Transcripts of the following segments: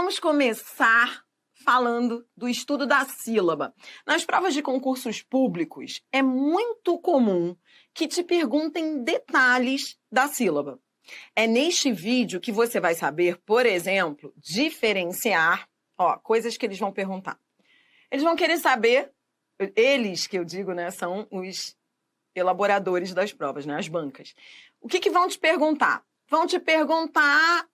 vamos começar falando do estudo da sílaba. Nas provas de concursos públicos, é muito comum que te perguntem detalhes da sílaba. É neste vídeo que você vai saber, por exemplo, diferenciar, coisas que eles vão perguntar. Eles vão querer saber, eles que eu digo, né, são os elaboradores das provas, né, as bancas. O que vão te perguntar? Vão te perguntar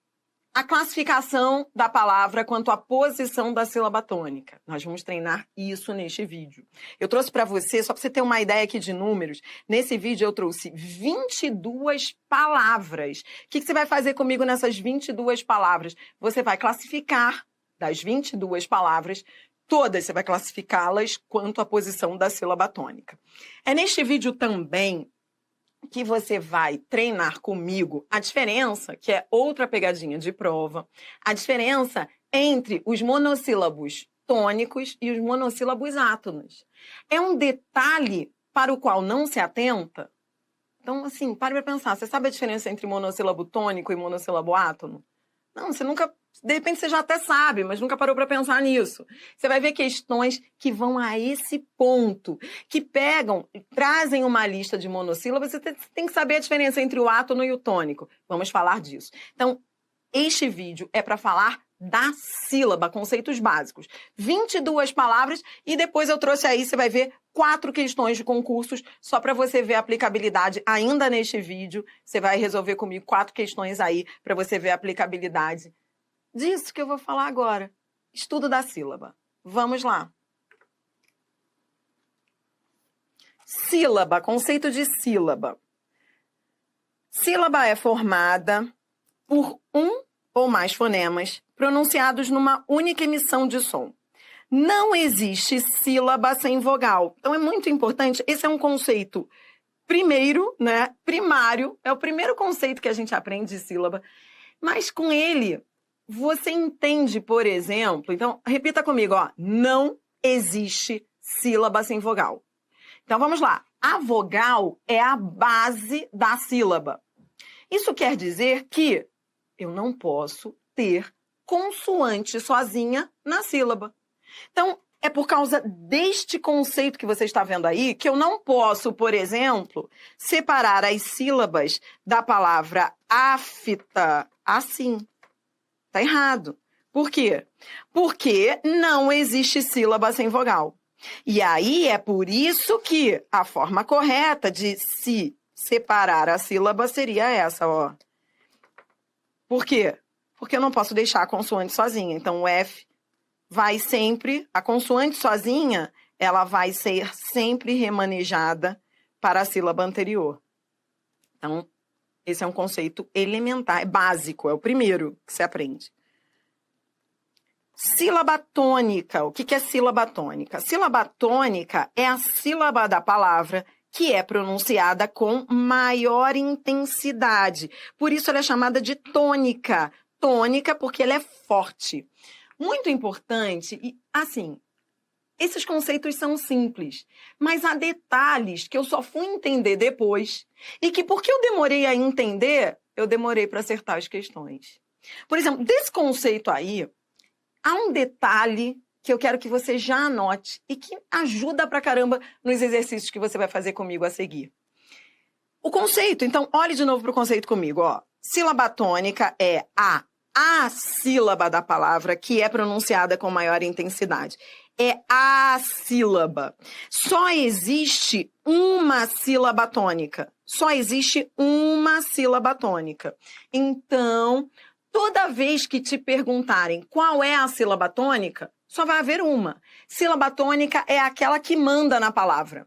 a classificação da palavra quanto à posição da sílaba tônica. Nós vamos treinar isso neste vídeo. Eu trouxe para você, só para você ter uma ideia aqui de números, nesse vídeo eu trouxe 22 palavras. O que você vai fazer comigo nessas 22 palavras? Você vai classificar das 22 palavras, todas você vai classificá-las quanto à posição da sílaba tônica. É neste vídeo também que você vai treinar comigo a diferença, que é outra pegadinha de prova, a diferença entre os monossílabos tônicos e os monossílabos átonos. É um detalhe para o qual não se atenta. Então, assim, pare para pensar. Você sabe a diferença entre monossílabo tônico e monossílabo átono? Não, você nunca... De repente você já até sabe, mas nunca parou para pensar nisso. Você vai ver questões que vão a esse ponto, que pegam, trazem uma lista de monossílabos, você tem que saber a diferença entre o átono e o tônico. Vamos falar disso. Então, este vídeo é para falar da sílaba, conceitos básicos. 22 palavras e depois eu trouxe aí, você vai ver 4 questões de concursos, só para você ver a aplicabilidade ainda neste vídeo. Você vai resolver comigo 4 questões aí para você ver a aplicabilidade disso que eu vou falar agora. Estudo da sílaba. Vamos lá. Sílaba, conceito de sílaba. Sílaba é formada por um ou mais fonemas pronunciados numa única emissão de som. Não existe sílaba sem vogal. Então é muito importante, esse é um conceito primário, é o primeiro conceito que a gente aprende de sílaba, mas com ele você entende, por exemplo, então repita comigo, não existe sílaba sem vogal. Então vamos lá, a vogal é a base da sílaba. Isso quer dizer que eu não posso ter consoante sozinha na sílaba. Então, é por causa deste conceito que você está vendo aí que eu não posso, por exemplo, separar as sílabas da palavra afta assim. Tá errado. Por quê? Porque não existe sílaba sem vogal. E aí é por isso que a forma correta de se separar a sílaba seria essa, Por quê? Porque eu não posso deixar a consoante sozinha. Então, o F vai sempre... A consoante sozinha, ela vai ser sempre remanejada para a sílaba anterior. Então, esse é um conceito elementar, é básico, é o primeiro que se aprende. Sílaba tônica. O que é sílaba tônica? Sílaba tônica é a sílaba da palavra que é pronunciada com maior intensidade. Por isso ela é chamada de tônica. Tônica porque ela é forte. Muito importante, e assim, esses conceitos são simples, mas há detalhes que eu só fui entender depois e que porque eu demorei a entender, eu demorei para acertar as questões. Por exemplo, desse conceito aí, há um detalhe que eu quero que você já anote e que ajuda pra caramba nos exercícios que você vai fazer comigo a seguir. O conceito, então, olhe de novo pro conceito comigo, Sílaba tônica é a sílaba da palavra que é pronunciada com maior intensidade. É a sílaba. Só existe uma sílaba tônica. Só existe uma sílaba tônica. Então, toda vez que te perguntarem qual é a sílaba tônica, só vai haver uma. Sílaba tônica é aquela que manda na palavra.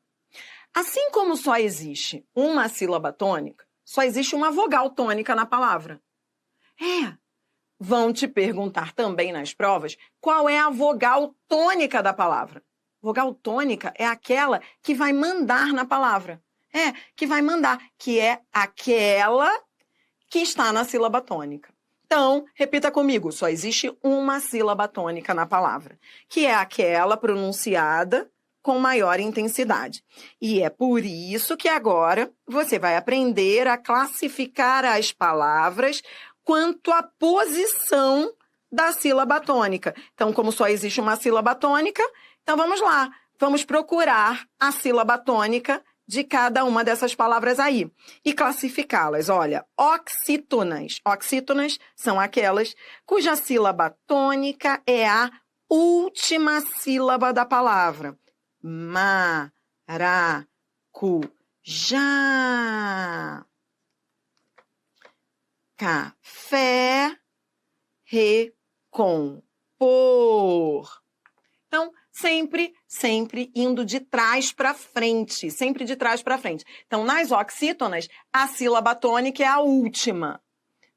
Assim como só existe uma sílaba tônica, só existe uma vogal tônica na palavra. Vão te perguntar também nas provas qual é a vogal tônica da palavra. Vogal tônica é aquela que vai mandar na palavra. Que vai mandar, que é aquela que está na sílaba tônica. Então, repita comigo, só existe uma sílaba tônica na palavra, que é aquela pronunciada com maior intensidade. E é por isso que agora você vai aprender a classificar as palavras quanto à posição da sílaba tônica. Então, como só existe uma sílaba tônica, então vamos lá. Vamos procurar a sílaba tônica de cada uma dessas palavras aí e classificá-las. Olha, oxítonas. Oxítonas são aquelas cuja sílaba tônica é a última sílaba da palavra. Maracujá. Café. Recompor. Então, sempre indo de trás para frente, sempre de trás para frente. Então, nas oxítonas, a sílaba tônica é a última.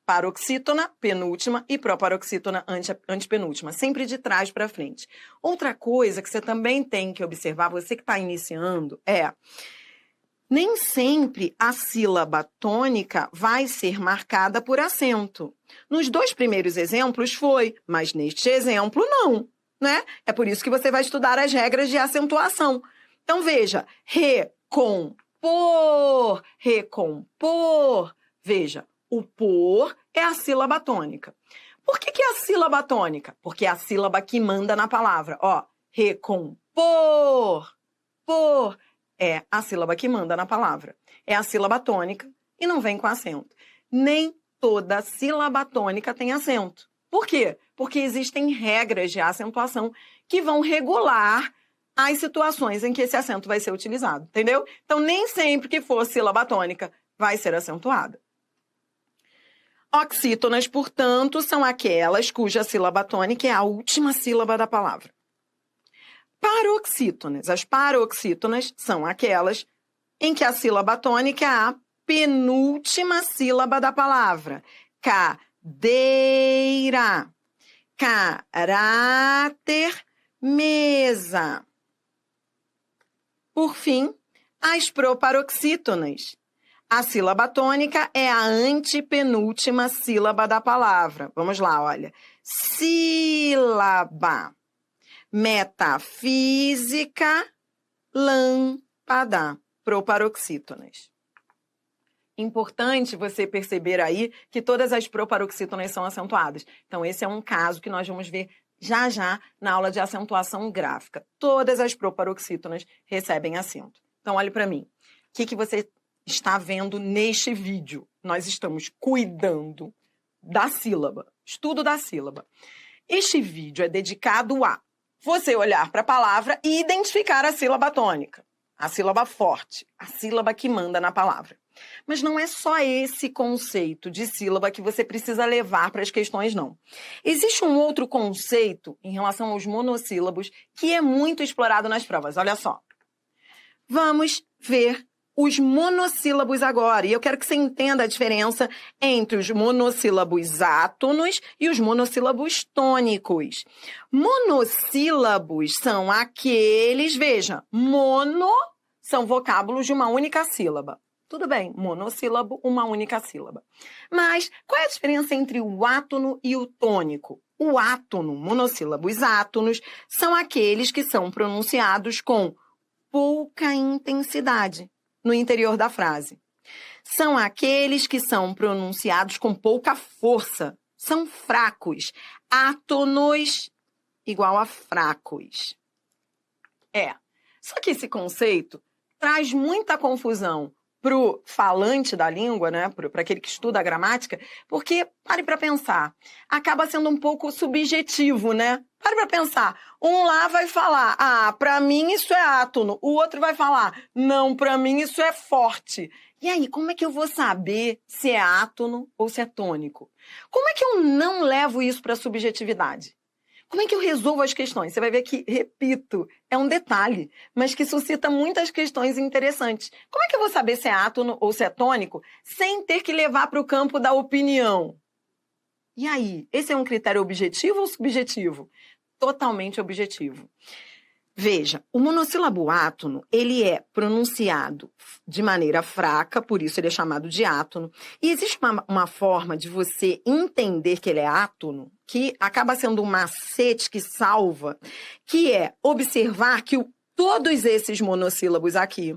Paroxítona, penúltima, e proparoxítona, antepenúltima. Sempre de trás para frente. Outra coisa que você também tem que observar, você que está iniciando, nem sempre a sílaba tônica vai ser marcada por acento. Nos 2 primeiros exemplos foi, mas neste exemplo não. Né? É por isso que você vai estudar as regras de acentuação. Então, veja, recompor, recompor. Veja, o por é a sílaba tônica. Por que é a sílaba tônica? Porque é a sílaba que manda na palavra. Ó, recompor, por, é a sílaba que manda na palavra. É a sílaba tônica e não vem com acento. Nem toda sílaba tônica tem acento. Por quê? Porque existem regras de acentuação que vão regular as situações em que esse acento vai ser utilizado, entendeu? Então, nem sempre que for sílaba tônica vai ser acentuada. Oxítonas, portanto, são aquelas cuja sílaba tônica é a última sílaba da palavra. Paroxítonas. As paroxítonas são aquelas em que a sílaba tônica é a penúltima sílaba da palavra. Cadeira, caráter, mesa. Por fim, as proparoxítonas. A sílaba tônica é a antepenúltima sílaba da palavra. Vamos lá, olha. Sílaba, metafísica, lâmpada. Proparoxítonas. Importante você perceber aí que todas as proparoxítonas são acentuadas. Então, esse é um caso que nós vamos ver já na aula de acentuação gráfica. Todas as proparoxítonas recebem acento. Então, olhe para mim. O que você está vendo neste vídeo? Nós estamos cuidando da sílaba, estudo da sílaba. Este vídeo é dedicado a você olhar para a palavra e identificar a sílaba tônica, a sílaba forte, a sílaba que manda na palavra. Mas não é só esse conceito de sílaba que você precisa levar para as questões, não. Existe um outro conceito em relação aos monossílabos que é muito explorado nas provas. Olha só. Vamos ver os monossílabos agora. E eu quero que você entenda a diferença entre os monossílabos átonos e os monossílabos tônicos. Monossílabos são aqueles, veja, mono são vocábulos de uma única sílaba. Tudo bem, monossílabo, uma única sílaba. Mas qual é a diferença entre o átono e o tônico? O átono, monossílabos átonos, são aqueles que são pronunciados com pouca intensidade no interior da frase. São aqueles que são pronunciados com pouca força. São fracos. Átonos igual a fracos. Só que esse conceito traz muita confusão para o falante da língua, né? Para aquele que estuda a gramática, porque, pare para pensar, acaba sendo um pouco subjetivo, né? Pare para pensar, um lá vai falar, para mim isso é átono, o outro vai falar, não, para mim isso é forte. E aí, como é que eu vou saber se é átono ou se é tônico? Como é que eu não levo isso para a subjetividade? Como é que eu resolvo as questões? Você vai ver que, repito, é um detalhe, mas que suscita muitas questões interessantes. Como é que eu vou saber se é átono ou se é tônico sem ter que levar para o campo da opinião? E aí, esse é um critério objetivo ou subjetivo? Totalmente objetivo. Veja, o monossílabo átono, ele é pronunciado de maneira fraca, por isso ele é chamado de átono. E existe uma forma de você entender que ele é átono, que acaba sendo um macete que salva, que é observar que todos esses monossílabos aqui,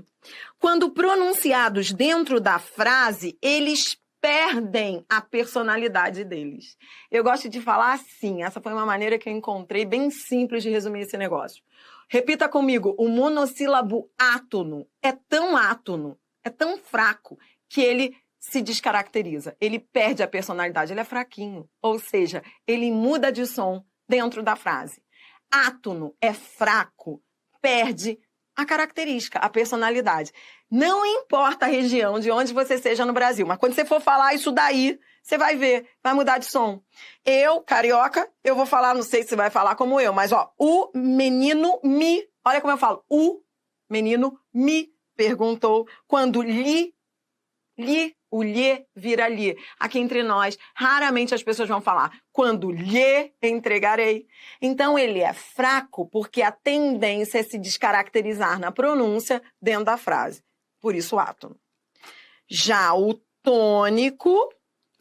quando pronunciados dentro da frase, eles perdem a personalidade deles. Eu gosto de falar assim, essa foi uma maneira que eu encontrei bem simples de resumir esse negócio. Repita comigo, o monossílabo átono é tão fraco, que ele se descaracteriza, ele perde a personalidade, ele é fraquinho, ou seja, ele muda de som dentro da frase. Átono é fraco, perde a característica, a personalidade. Não importa a região de onde você seja no Brasil, mas quando você for falar isso daí, você vai ver, vai mudar de som. Eu, carioca, eu vou falar, não sei se você vai falar como eu, mas ó, o menino me, olha como eu falo, o menino me perguntou quando o lhe vira lhe. Aqui entre nós, raramente as pessoas vão falar quando lhe entregarei. Então ele é fraco porque a tendência é se descaracterizar na pronúncia dentro da frase. Por isso o átono. Já o tônico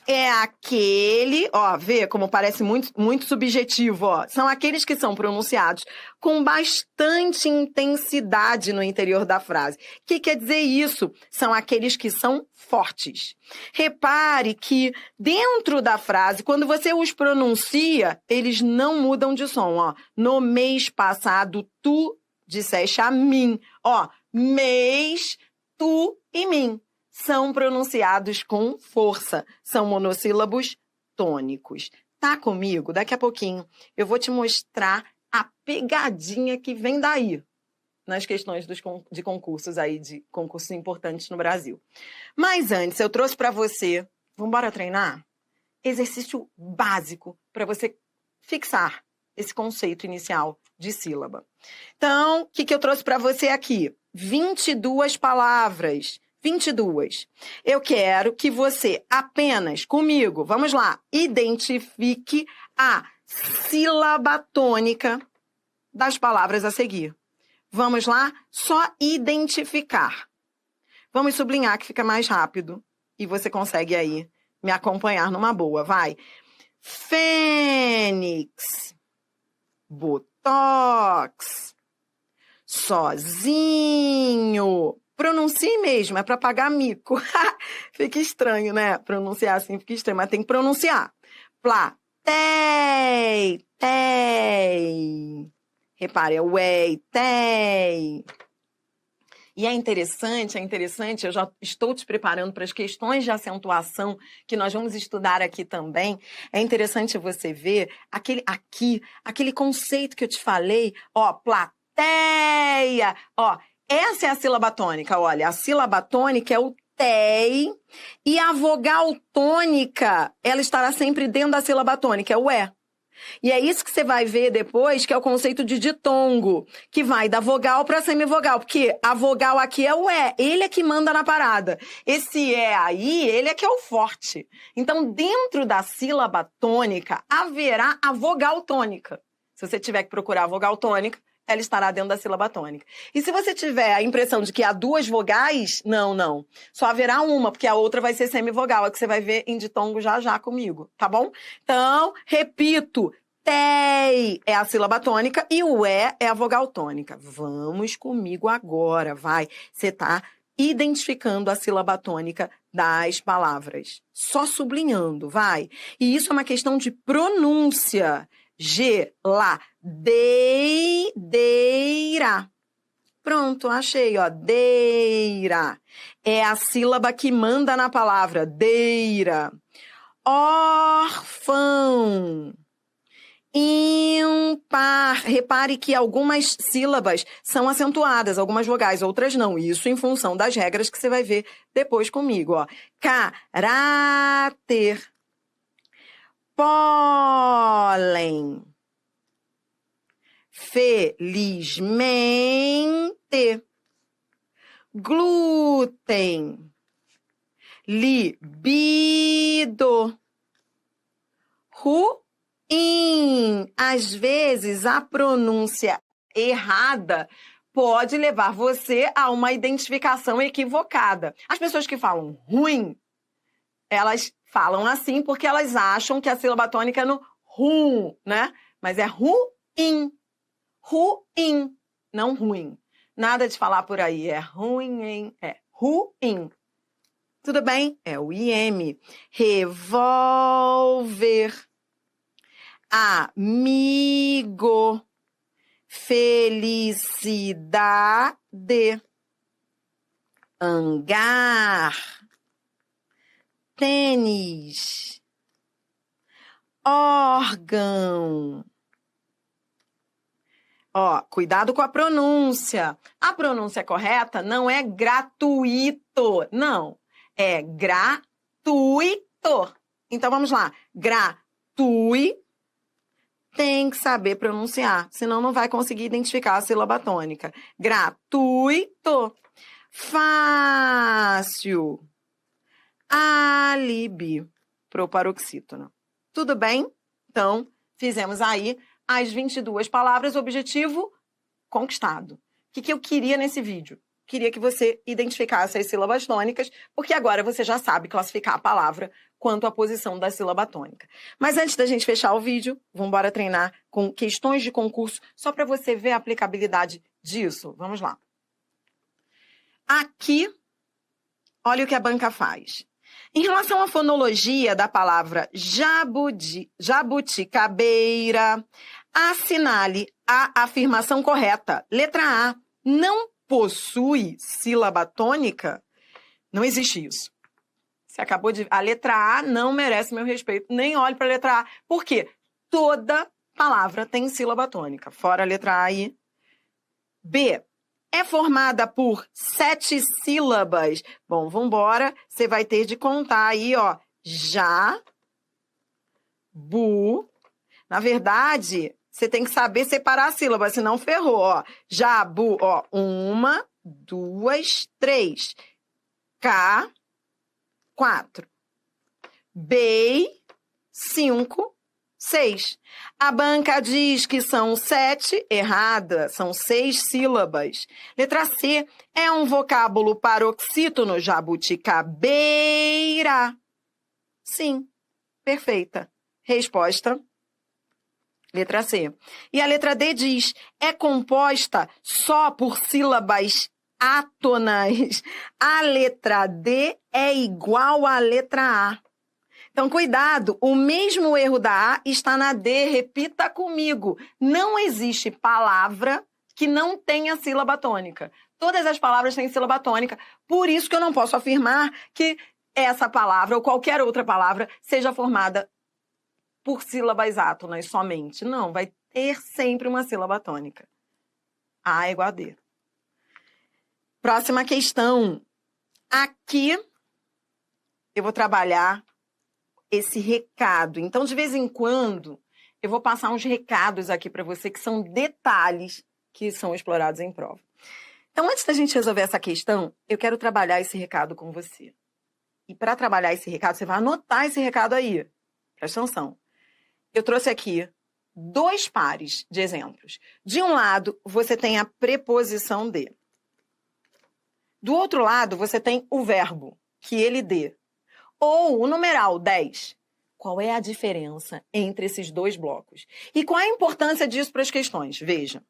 é aquele, ó, vê como parece muito subjetivo, ó. São aqueles que são pronunciados com bastante intensidade no interior da frase. O que quer dizer isso? São aqueles que são fortes. Repare que dentro da frase, quando você os pronuncia, eles não mudam de som, ó. No mês passado, tu disseste a mim, ó. Mês, tu e mim. São pronunciados com força. São monossílabos tônicos. Tá comigo? Daqui a pouquinho eu vou te mostrar a pegadinha que vem daí nas questões de concursos aí, de concursos importantes no Brasil. Mas antes, eu trouxe para você, vamos embora treinar? Exercício básico para você fixar esse conceito inicial de sílaba. Então, o que eu trouxe para você aqui? 22 palavras. 22. Eu quero que você apenas, comigo, vamos lá, identifique a sílaba tônica das palavras a seguir. Vamos lá? Só identificar. Vamos sublinhar que fica mais rápido e você consegue aí me acompanhar numa boa, vai. Fênix, botox, sozinho. Pronuncie mesmo, é para pagar mico. Fica estranho, né? Pronunciar assim fica estranho, mas tem que pronunciar. Platei, tei. Repare, é uei, tei. E é interessante, eu já estou te preparando para as questões de acentuação que nós vamos estudar aqui também. É interessante você ver aquele conceito que eu te falei, ó, plateia, ó. Essa é a sílaba tônica, olha, a sílaba tônica é o tei e a vogal tônica, ela estará sempre dentro da sílaba tônica, é o é. E é isso que você vai ver depois, que é o conceito de ditongo, que vai da vogal para semivogal, porque a vogal aqui é o é, ele é que manda na parada. Esse é aí, ele é que é o forte. Então, dentro da sílaba tônica, haverá a vogal tônica. Se você tiver que procurar a vogal tônica, ela estará dentro da sílaba tônica. E se você tiver a impressão de que há duas vogais, não. Só haverá uma, porque a outra vai ser semivogal, é que você vai ver em ditongo já comigo, tá bom? Então, repito, tei é a sílaba tônica e o é a vogal tônica. Vamos comigo agora, vai. Você tá identificando a sílaba tônica das palavras. Só sublinhando, vai. E isso é uma questão de pronúncia. Deira. Pronto, achei, ó. Deira. É a sílaba que manda na palavra. Deira. Órfão. Ímpar. Repare que algumas sílabas são acentuadas, algumas vogais, outras não. Isso em função das regras que você vai ver depois comigo, ó. Caráter. Pólen. Felizmente. Glúten. Libido. Ruim. Às vezes, a pronúncia errada pode levar você a uma identificação equivocada. As pessoas que falam ruim, elas falam assim porque elas acham que a sílaba tônica é no rum, né? Mas é ruim. Ruim, não ruim. Nada de falar por aí, é ruim, hein? É ruim. Tudo bem? É o IM. Revólver. Amigo. Felicidade. Hangar. Tênis. Órgão. Ó, cuidado com a pronúncia. A pronúncia correta não é gratuito, não. É gratuito. Então, vamos lá. Gratuito. Tem que saber pronunciar, senão não vai conseguir identificar a sílaba tônica. Gratuito. Fácil. Álibi. Proparoxítono. Tudo bem? Então, fizemos aí as 22 palavras, objetivo conquistado. O que eu queria nesse vídeo? Queria que você identificasse as sílabas tônicas, porque agora você já sabe classificar a palavra quanto à posição da sílaba tônica. Mas antes da gente fechar o vídeo, vamos embora treinar com questões de concurso, só para você ver a aplicabilidade disso. Vamos lá. Aqui, olha o que a banca faz. Em relação à fonologia da palavra jabuticabeira, assinale a afirmação correta. Letra A, não possui sílaba tônica? Não existe isso. Você acabou de... A letra A não merece meu respeito. Nem olhe para a letra A. Por quê? Toda palavra tem sílaba tônica. Fora a letra A aí. B. É formada por 7 sílabas. Bom, vambora. Você vai ter de contar aí, ó. Já. Bu. Na verdade, você tem que saber separar a sílaba, senão ferrou, ó. Já, bu, ó. 1, 2, 3. K. 4. Bem, 5, 6. A banca diz que são 7, errada, são 6 sílabas. Letra C, é um vocábulo paroxítono, jabuticabeira. Sim, perfeita. Resposta, letra C. E a letra D diz, é composta só por sílabas átonas. A letra D é igual à letra A. Então, cuidado, o mesmo erro da A está na D. Repita comigo. Não existe palavra que não tenha sílaba tônica. Todas as palavras têm sílaba tônica. Por isso que eu não posso afirmar que essa palavra ou qualquer outra palavra seja formada por sílabas átonas somente. Não, vai ter sempre uma sílaba tônica. A é igual a D. Próxima questão. Aqui eu vou trabalhar esse recado. Então, de vez em quando, eu vou passar uns recados aqui para você que são detalhes que são explorados em prova. Então, antes da gente resolver essa questão, eu quero trabalhar esse recado com você. E para trabalhar esse recado, você vai anotar esse recado aí. Presta atenção. Eu trouxe aqui 2 pares de exemplos. De um lado, você tem a preposição de. Do outro lado, você tem o verbo, que ele dê. Ou o numeral 10. Qual é a diferença entre esses 2 blocos? E qual é a importância disso para as questões? Veja.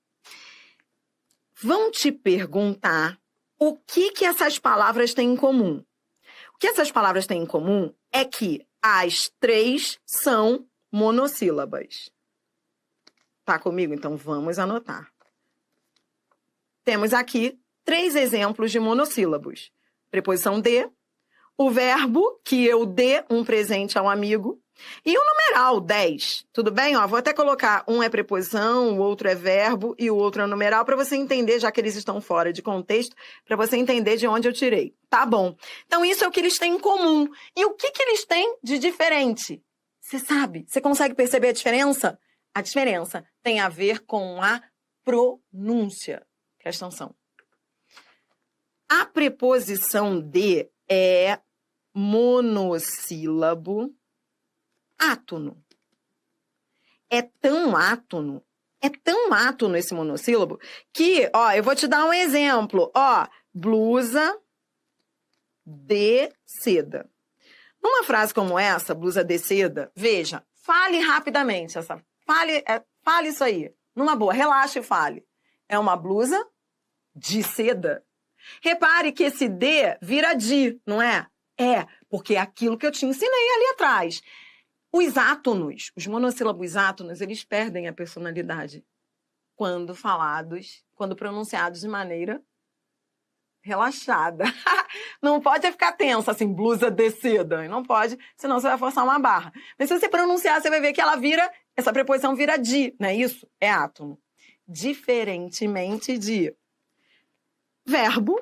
Vão te perguntar o que essas palavras têm em comum. O que essas palavras têm em comum é que as 3 são monossílabas. Tá comigo? Então, vamos anotar. Temos aqui 3 exemplos de monossílabos. Preposição de, o verbo, que eu dê um presente ao amigo, e o numeral 10. Tudo bem? Ó, vou até colocar um é preposição, o outro é verbo e o outro é numeral, para você entender, já que eles estão fora de contexto, para você entender de onde eu tirei. Tá bom. Então, isso é o que eles têm em comum. E o que eles têm de diferente? Você sabe? Você consegue perceber a diferença? A diferença tem a ver com a pronúncia. Presta atenção. A preposição de é monossílabo átono. É tão átono esse monossílabo, que, ó, eu vou te dar um exemplo. Ó, blusa de seda. Numa frase como essa, blusa de seda, veja, fale rapidamente. Fale isso aí. Numa boa, relaxe e fale. É uma blusa de seda. Repare que esse de vira de, não é? Porque é aquilo que eu te ensinei ali atrás. Os átonos, os monossílabos átonos, eles perdem a personalidade quando pronunciados de maneira relaxada. Não pode ficar tensa, assim, blusa descida. Não pode, senão você vai forçar uma barra. Mas se você pronunciar, você vai ver que essa preposição vira de, não é isso? É átono. Diferentemente de verbo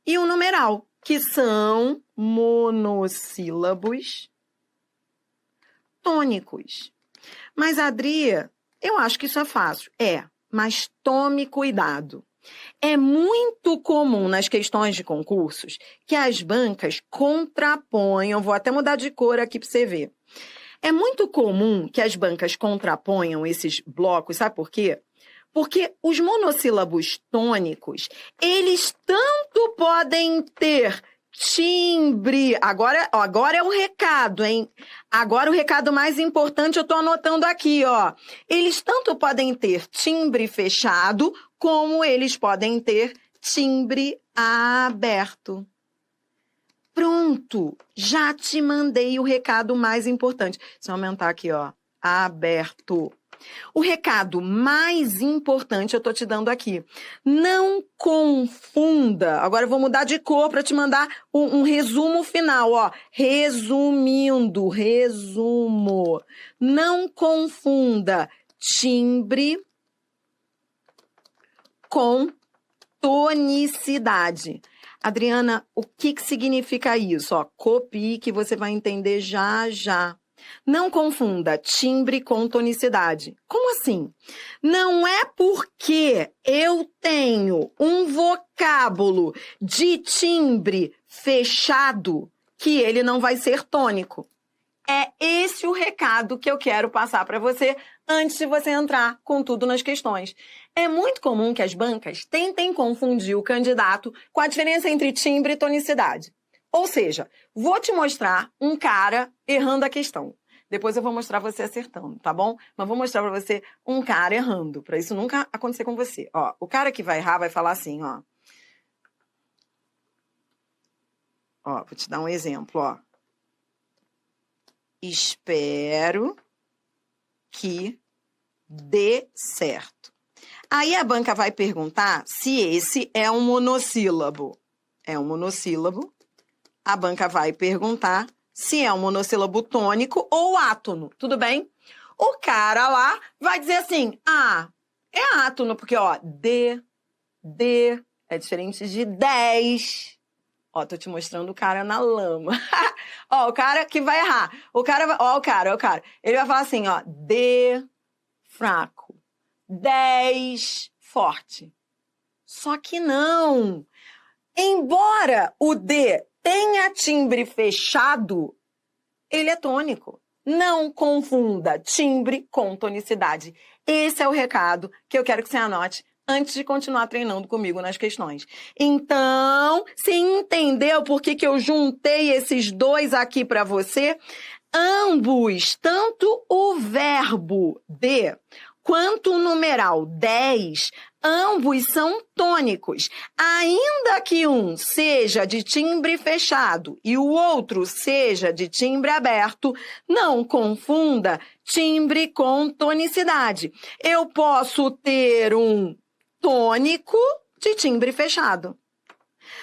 e o numeral, que são monossílabos tônicos. Mas, Adria, eu acho que isso é fácil. Mas tome cuidado. É muito comum nas questões de concursos que as bancas contraponham, vou até mudar de cor aqui para você ver. É muito comum que as bancas contraponham esses blocos, sabe por quê? Porque os monossílabos tônicos, eles tanto podem ter timbre. Agora é o recado, hein? Agora o recado mais importante eu tô anotando aqui, ó. Eles tanto podem ter timbre fechado, como eles podem ter timbre aberto. Pronto, já te mandei o recado mais importante. Se eu aumentar aqui, ó, aberto. O recado mais importante eu tô te dando aqui. Não confunda. Agora eu vou mudar de cor para te mandar um resumo final, ó. Resumo. Não confunda timbre com tonicidade. Adriana, o que significa isso? Ó, copie que você vai entender já. Não confunda timbre com tonicidade. Como assim? Não é porque eu tenho um vocábulo de timbre fechado que ele não vai ser tônico. É esse o recado que eu quero passar para você antes de você entrar com tudo nas questões. É muito comum que as bancas tentem confundir o candidato com a diferença entre timbre e tonicidade. Ou seja, vou te mostrar um cara errando a questão. Depois eu vou mostrar você acertando, tá bom? Mas vou mostrar para você um cara errando, para isso nunca acontecer com você. Ó, o cara que vai errar vai falar assim, ó. Ó, vou te dar um exemplo, ó. Espero que dê certo. Aí a banca vai perguntar se esse é um monossílabo. É um monossílabo. A banca vai perguntar se é um monossílabo tônico ou átono, tudo bem? O cara lá vai dizer assim, é átono, porque, ó, D é diferente de 10. Ó, tô te mostrando o cara na lama. Ó, o cara que vai errar. O cara. Ele vai falar assim, ó, D fraco, 10 forte. Só que não. Embora o D tenha timbre fechado, ele é tônico. Não confunda timbre com tonicidade. Esse é o recado que eu quero que você anote antes de continuar treinando comigo nas questões. Então, você entendeu por que eu juntei esses dois aqui para você? Ambos, tanto o verbo de quanto o numeral 10, ambos são tônicos. Ainda que um seja de timbre fechado e o outro seja de timbre aberto, não confunda timbre com tonicidade. Eu posso ter um tônico de timbre fechado.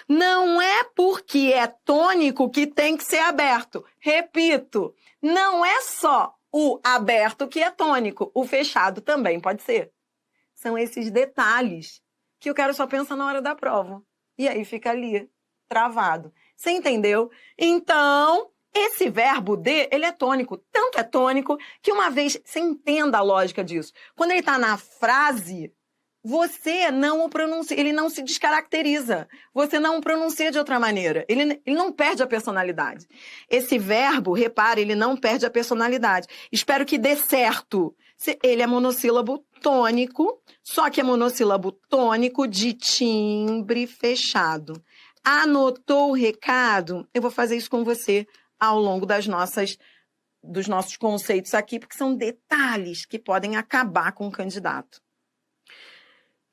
Não é porque é tônico que tem que ser aberto. Repito, não é só o aberto que é tônico, o fechado também pode ser. São esses detalhes que eu quero só pensar na hora da prova. E aí fica ali, travado. Você entendeu? Então, esse verbo de, ele é tônico. Tanto é tônico que uma vez, você entenda a lógica disso. Quando ele está na frase, você não o pronuncia, ele não se descaracteriza. Você não o pronuncia de outra maneira. Ele não perde a personalidade. Esse verbo, repare, ele não perde a personalidade. Espero que dê certo. Ele é monossílabo tônico, só que é monossílabo tônico de timbre fechado. Anotou o recado? Eu vou fazer isso com você ao longo dos nossos conceitos aqui, porque são detalhes que podem acabar com o candidato.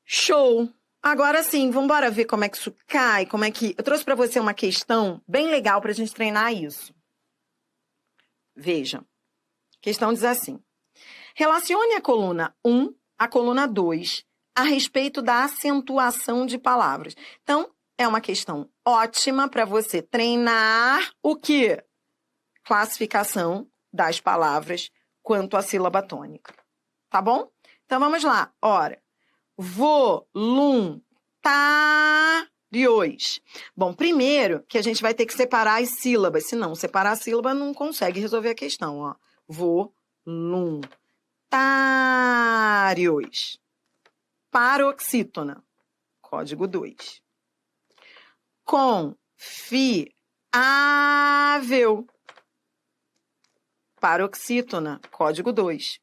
Show! Agora sim, vamos embora ver como é que isso cai, como é que... Eu trouxe para você uma questão bem legal para a gente treinar isso. Veja, a questão diz assim. Relacione a coluna 1 à coluna 2 a respeito da acentuação de palavras. Então, é uma questão ótima para você treinar o quê? Classificação das palavras quanto à sílaba tônica. Tá bom? Então, vamos lá. Ora, voluntários. Bom, primeiro que a gente vai ter que separar as sílabas. Se não separar a sílaba, não consegue resolver a questão. Ó. Voluntários. Paroxítona. Código 2. Confiável. Paroxítona. Código 2.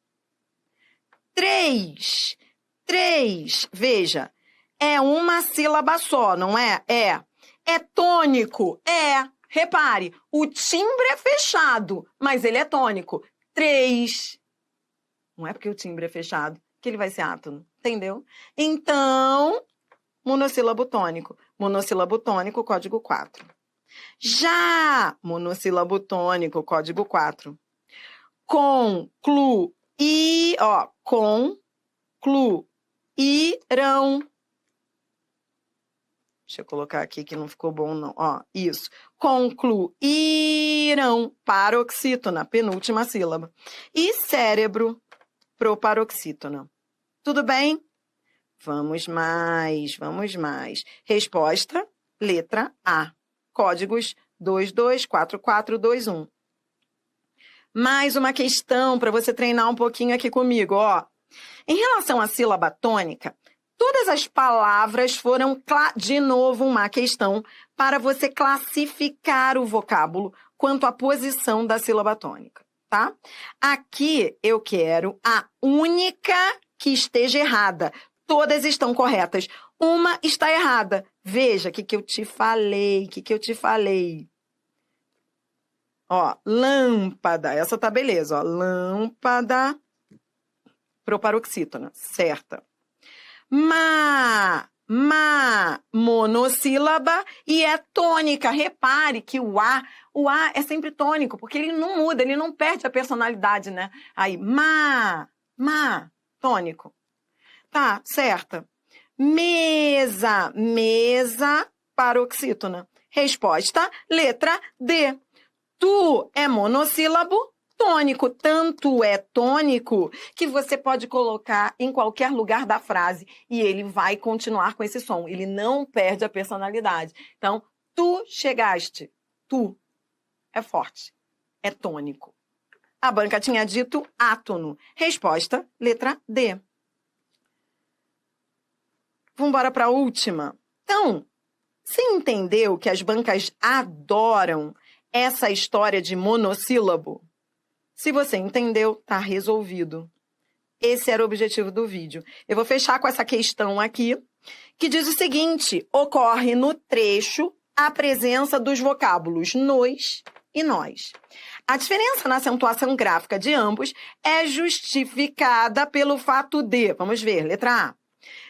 3. Veja, é uma sílaba só, não é? É tônico? É. Repare, o timbre é fechado, mas ele é tônico. 3. Não é porque o timbre é fechado que ele vai ser átono, entendeu? Então, monossílabo tônico. Monossílabo tônico, código 4. Já monossílabo tônico, código 4. Concluirão. Deixa eu colocar aqui que não ficou bom, não. Ó, isso. Concluirão. Paroxítona, penúltima sílaba. E cérebro, proparoxítona. Tudo bem? Vamos mais. Resposta, letra A. Códigos 224421. Mais uma questão para você treinar um pouquinho aqui comigo, ó. Em relação à sílaba tônica, todas as palavras foram, de novo, uma questão para você classificar o vocábulo quanto à posição da sílaba tônica, tá? Aqui eu quero a única que esteja errada. Todas estão corretas. Uma está errada. Veja o que eu te falei, Ó, lâmpada. Essa tá beleza, ó. Lâmpada. Proparoxítona, certa. Monossílaba e é tônica. Repare que o A é sempre tônico, porque ele não muda, ele não perde a personalidade, né? Aí, tônico. Tá, certa. Mesa, paroxítona. Resposta, letra D. Tu é monossílabo tônico. Tanto é tônico que você pode colocar em qualquer lugar da frase e ele vai continuar com esse som. Ele não perde a personalidade. Então, tu chegaste. Tu é forte. É tônico. A banca tinha dito átono. Resposta, letra D. Vamos embora para a última. Então, você entendeu que as bancas adoram essa história de monossílabo? Se você entendeu, tá resolvido. Esse era o objetivo do vídeo. Eu vou fechar com essa questão aqui, que diz o seguinte: ocorre no trecho a presença dos vocábulos nos e nós. A diferença na acentuação gráfica de ambos é justificada pelo fato de, vamos ver, letra A,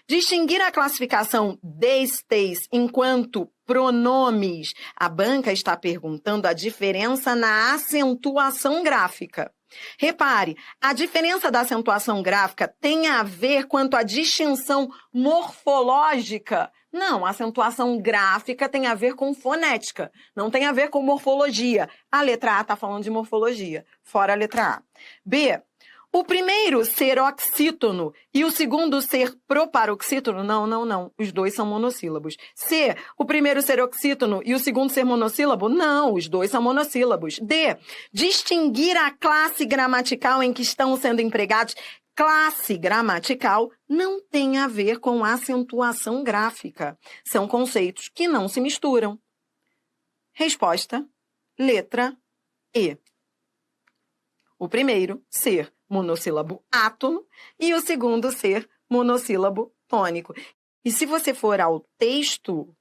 distinguir a classificação destes enquanto pronomes. A banca está perguntando a diferença na acentuação gráfica. Repare, a diferença da acentuação gráfica tem a ver quanto à distinção morfológica. Não, a acentuação gráfica tem a ver com fonética, não tem a ver com morfologia. A letra A está falando de morfologia, fora a letra A. B, o primeiro ser oxítono e o segundo ser proparoxítono, não. Os dois são monossílabos. C, o primeiro ser oxítono e o segundo ser monossílabo, não, os dois são monossílabos. D, distinguir a classe gramatical em que estão sendo empregados. Classe gramatical não tem a ver com acentuação gráfica. São conceitos que não se misturam. Resposta, letra E. O primeiro ser monossílabo átono e o segundo ser monossílabo tônico. E se você for ao texto,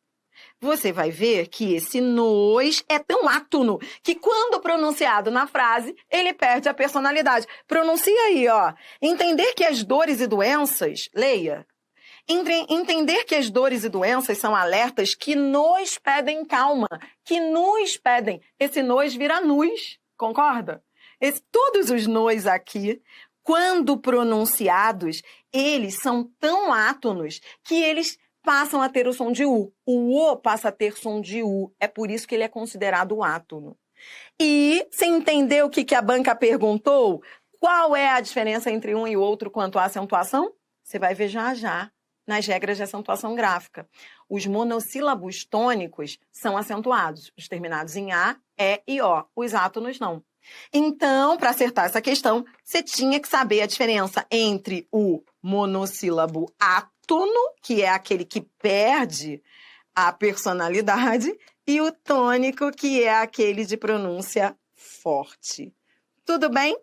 você vai ver que esse nos é tão átono que quando pronunciado na frase, ele perde a personalidade. Pronuncia aí, ó. Entender que as dores e doenças, leia. Entender que as dores e doenças são alertas que nos pedem calma, que nos pedem. Esse nos vira nus, concorda? Todos os nos aqui, quando pronunciados, eles são tão átonos que eles passam a ter o som de U. O O passa a ter som de U. É por isso que ele é considerado átono. E você entendeu o que a banca perguntou? Qual é a diferença entre um e outro quanto à acentuação? Você vai ver já já nas regras de acentuação gráfica. Os monossílabos tônicos são acentuados, os terminados em A, E e O. Os átonos não. Então, para acertar essa questão, você tinha que saber a diferença entre o monossílabo átono, que é aquele que perde a personalidade, e o tônico, que é aquele de pronúncia forte. Tudo bem?